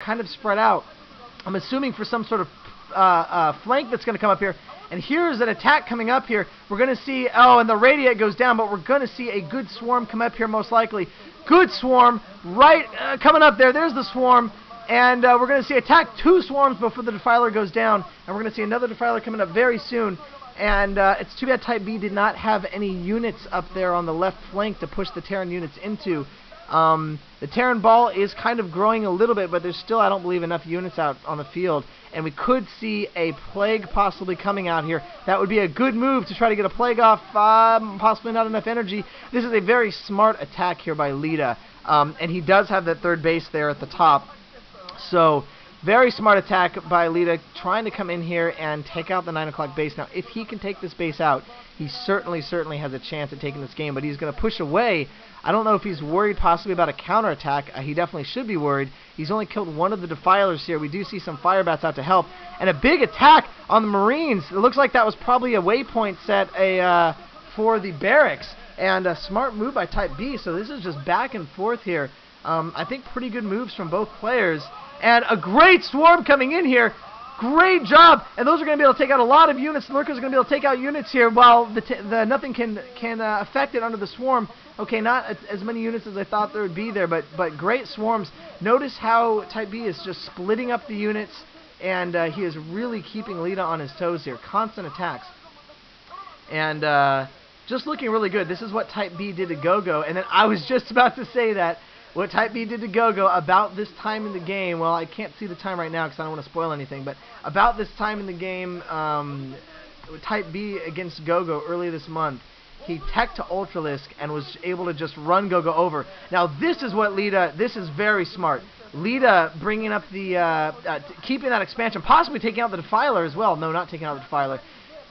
kind of spread out. I'm assuming for some sort of flank that's going to come up here. And here's an attack coming up here. We're going to see, oh, and the radiate goes down, but we're going to see a good swarm come up here most likely. Good swarm, right, coming up there. There's the swarm. And we're going to see attack 2 swarms before the Defiler goes down. And we're going to see another Defiler coming up very soon. And it's too bad Type B did not have any units up there on the left flank to push the Terran units into. The Terran ball is kind of growing a little bit, but there's still, I don't believe, enough units out on the field. And we could see a Plague possibly coming out here. That would be a good move to try to get a Plague off. Possibly not enough energy. This is a very smart attack here by Leta. And he does have that third base there at the top. So, very smart attack by Leta, trying to come in here and take out the 9 o'clock base. Now, if he can take this base out, he certainly has a chance at taking this game, but he's going to push away. I don't know if he's worried possibly about a counterattack. He definitely should be worried. He's only killed one of the Defilers here. We do see some Firebats out to help. And a big attack on the Marines. It looks like that was probably a waypoint set for the barracks. And a smart move by Type B, so this is just back and forth here. I think pretty good moves from both players. And a great swarm coming in here. Great job. And those are going to be able to take out a lot of units. Lurkers are going to be able to take out units here while the nothing can affect it under the swarm. Okay, not as many units as I thought there would be there, but great swarms. Notice how Type B is just splitting up the units, and he is really keeping Leta on his toes here. Constant attacks. And just looking really good. This is what Type B did to Gogo, and then I was just about to say that. What Type B did to Gogo about this time in the game, well, I can't see the time right now because I don't want to spoil anything, but about this time in the game, Type B against Gogo early this month, he teched to Ultralisk and was able to just run Gogo over. Now, this is what Leta, this is very smart. Leta bringing up the, keeping that expansion, possibly taking out the Defiler as well. No, not taking out the Defiler.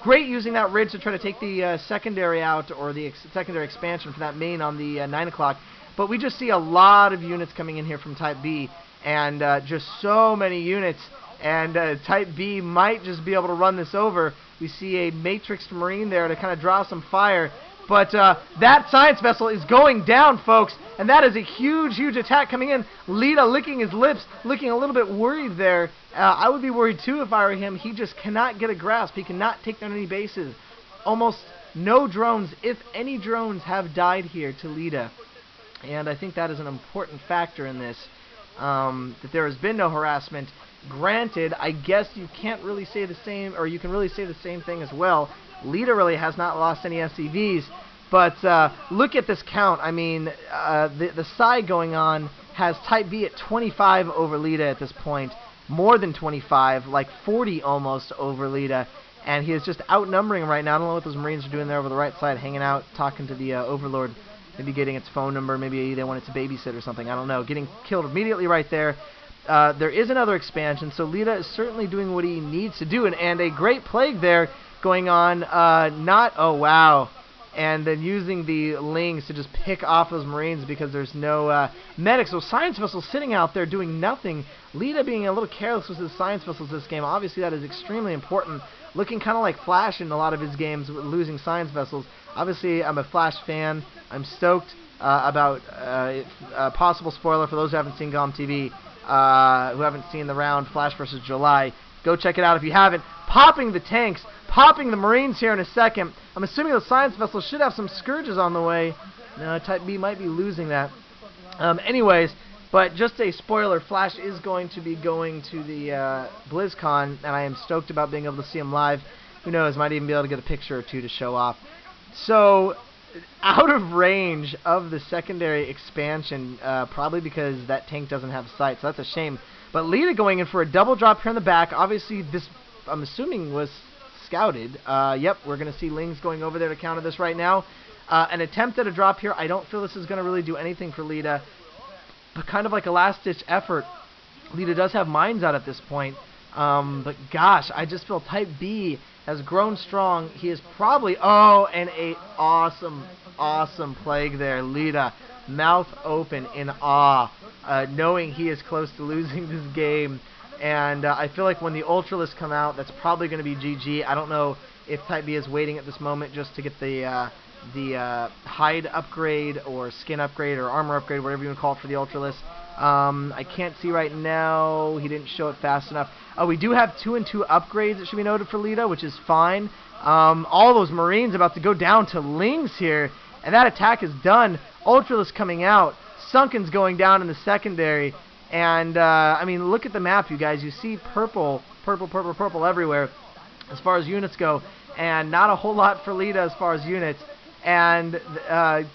Great using that ridge to try to take the secondary out, or the secondary expansion for that main on the 9 o'clock. But we just see a lot of units coming in here from Type B, and just so many units, and Type B might just be able to run this over. We see a Matrix Marine there to kind of draw some fire, but that science vessel is going down, folks, and that is a huge attack coming in. Leta licking his lips, looking a little bit worried there. I would be worried too if I were him. He just cannot get a grasp. He cannot take down any bases. Almost no drones, if any drones, have died here to Leta. And I think that is an important factor in this, that there has been no harassment. Granted, I guess you can't really say the same, or you can really say the same thing as well. Leta really has not lost any SCVs, but look at this count. I mean, the side going on has Type B at 25 over Leta at this point, more than 25, like 40 almost over Leta, and he is just outnumbering right now. I don't know what those Marines are doing there over the right side, hanging out, talking to the Overlord. Maybe getting its phone number, maybe they want it to babysit or something, I don't know. Getting killed immediately right there. There is another expansion, so Leta is certainly doing what he needs to do, and a great Plague there going on, oh wow, and then using the Lings to just pick off those Marines because there's no medics. So Science Vessels sitting out there doing nothing. Leta being a little careless with his Science Vessels this game, obviously that is extremely important. Looking kind of like Flash in a lot of his games, losing Science Vessels. Obviously, I'm a Flash fan. I'm stoked about a possible spoiler for those who haven't seen GOM TV, who haven't seen the round Flash versus July. Go check it out if you haven't. Popping the tanks, popping the Marines here in a second. I'm assuming the Science Vessel should have some Scourges on the way. No, Type B might be losing that. Anyways, but just a spoiler, Flash is going to be going to the BlizzCon, and I am stoked about being able to see him live. Who knows, might even be able to get a picture or two to show off. So, out of range of the secondary expansion, probably because that tank doesn't have sight, so that's a shame. But Leta going in for a double drop here in the back. Obviously, this, I'm assuming, was scouted. Yep, we're going to see Lings going over there to counter this right now. An attempt at a drop here. I don't feel this is going to really do anything for Leta, but kind of like a last-ditch effort. Leta does have mines out at this point. But gosh, I just feel Type B has grown strong. He is probably, and a awesome Plague there. Leta, mouth open in awe, knowing he is close to losing this game. And I feel like when the Ultralists come out, that's probably going to be GG. I don't know if Type B is waiting at this moment just to get the hide upgrade or skin upgrade or armor upgrade, whatever you want to call it for the Ultralists. I can't see right now. He didn't show it fast enough. We do have 2 and 2 upgrades that should be noted for Leta, which is fine. All those Marines about to go down to Lings here, and that attack is done. Ultralisk coming out. Sunken's going down in the secondary. And, I mean, look at the map, you guys. You see purple everywhere as far as units go. And not a whole lot for Leta as far as units. And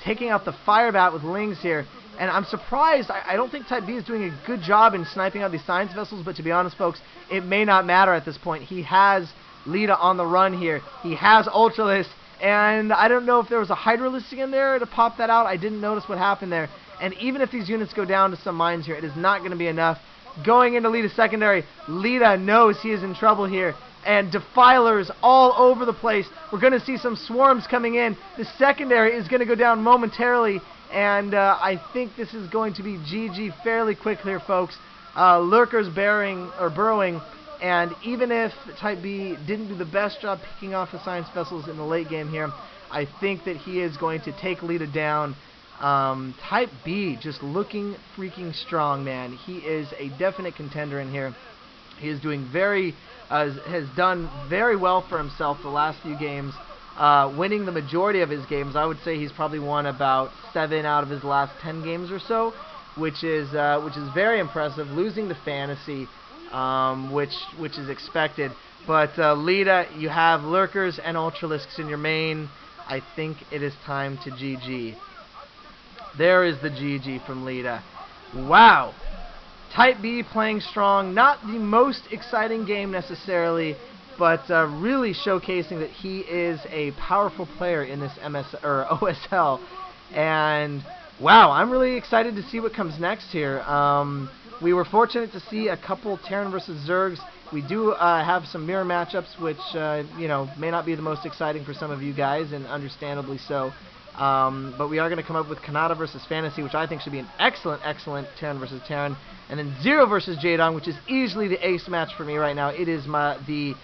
taking out the Firebat with Lings here. And I'm surprised. I don't think Type B is doing a good job in sniping out these science vessels. But to be honest, folks, it may not matter at this point. He has Leta on the run here. He has Ultralisk. And I don't know if there was a Hydralisk in there to pop that out. I didn't notice what happened there. And even if these units go down to some mines here, it is not going to be enough. Going into Leta's secondary, Leta knows he is in trouble here. And Defilers all over the place. We're going to see some swarms coming in. The secondary is going to go down momentarily. And I think this is going to be GG fairly quick here, folks. Lurkers burrowing. And even if Type B didn't do the best job picking off the science vessels in the late game here, I think that he is going to take Leta down. Type B just looking freaking strong, man. He is a definite contender in here. He is doing has done very well for himself the last few games, winning the majority of his games. I would say he's probably won about 7 out of his last 10 games or so, which is very impressive. Losing to Fantasy, which is expected. But Leta, you have Lurkers and Ultralisks in your main. I think it is time to GG. There is the GG from Leta. Wow. Type B playing strong. Not the most exciting game necessarily, but really showcasing that he is a powerful player in this OSL. And wow, I'm really excited to see what comes next here. We were fortunate to see a couple Terran versus Zergs. We do have some mirror matchups, which you know, may not be the most exciting for some of you guys, and understandably so. But we are going to come up with Kanata versus Fantasy, which I think should be an excellent Terran versus Terran. And then Zero versus Jadon, which is easily the ace match for me right now. It is the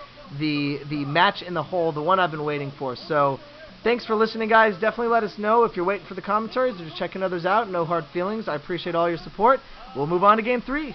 match in the hole, the one I've been waiting for. So thanks for listening, guys. Definitely let us know if you're waiting for the commentaries or just checking others out. No hard feelings. I appreciate all your support. We'll move on to Game 3.